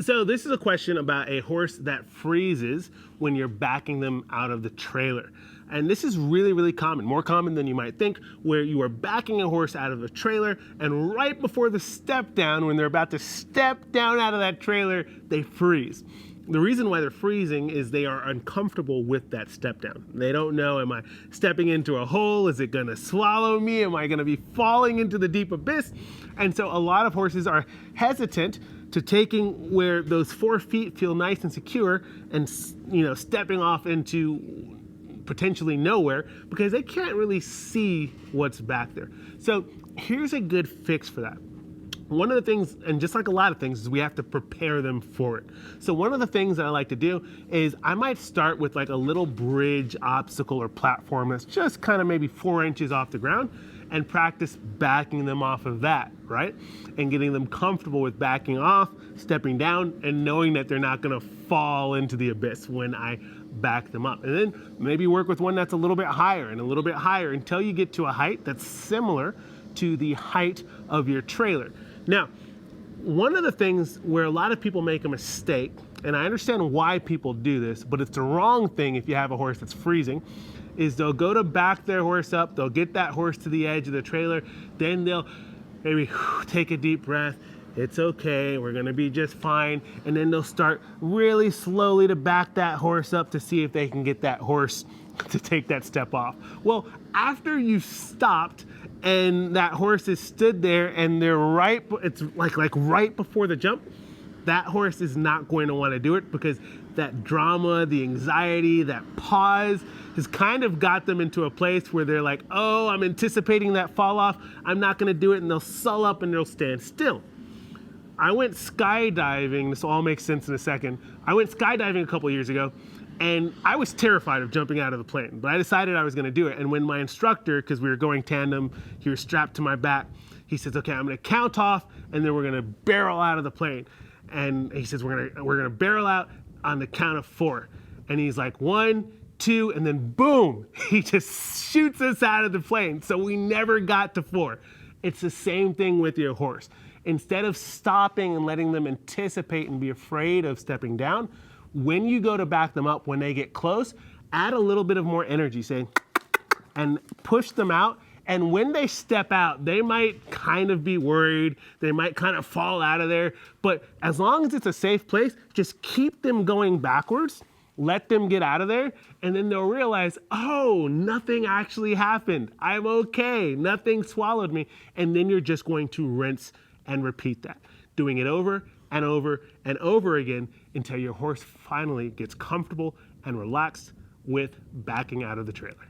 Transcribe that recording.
So this is a question about a horse that freezes when you're backing them out of the trailer. And this is really, really common, more common than you might think, where you are backing a horse out of a trailer and right before the step down, when they're about to step down out of that trailer, they freeze. The reason why they're freezing is they are uncomfortable with that step down. They don't know, am I stepping into a hole? Is it gonna swallow me? Am I gonna be falling into the deep abyss? And so a lot of horses are hesitant to taking where those 4 feet feel nice and secure and stepping off into potentially nowhere because they can't really see what's back there. So here's a good fix for that. One of the things, and just like a lot of things, is we have to prepare them for it. So one of the things that I like to do is I might start with like a little bridge, obstacle, or platform that's just kind of maybe 4 inches off the ground and practice backing them off of that, right? And getting them comfortable with backing off, stepping down, and knowing that they're not gonna fall into the abyss when I back them up. And then maybe work with one that's a little bit higher and a little bit higher until you get to a height that's similar to the height of your trailer. Now, one of the things where a lot of people make a mistake, and I understand why people do this, but it's the wrong thing if you have a horse that's freezing, is they'll go to back their horse up, they'll get that horse to the edge of the trailer, then they'll maybe take a deep breath, it's okay, we're gonna be just fine, and then they'll start really slowly to back that horse up to see if they can get that horse to take that step off. Well, after you've stopped and that horse is stood there and they're it's like right before the jump, that horse is not going to want to do it because that drama, the anxiety, that pause has kind of got them into a place where they're like, oh, I'm anticipating that fall off, I'm not going to do it, and they'll sull up and they'll stand still. I went skydiving, this will all make sense in a second. I went skydiving a couple years ago, and I was terrified of jumping out of the plane, but I decided I was gonna do it. And when my instructor, because we were going tandem, he was strapped to my back, he says, okay, I'm gonna count off, and then we're gonna barrel out of the plane. And he says, we're gonna barrel out on the count of 4. And he's like, 1, 2, and then boom, he just shoots us out of the plane. So we never got to 4. It's the same thing with your horse. Instead of stopping and letting them anticipate and be afraid of stepping down, when you go to back them up, when they get close, add a little bit of more energy, say, and push them out. And when they step out, they might kind of be worried. They might kind of fall out of there. But as long as it's a safe place, just keep them going backwards, let them get out of there, and then they'll realize, oh, nothing actually happened. I'm okay. Nothing swallowed me. And then you're just going to rinse and repeat that, doing it over and over and over again until your horse finally gets comfortable and relaxed with backing out of the trailer.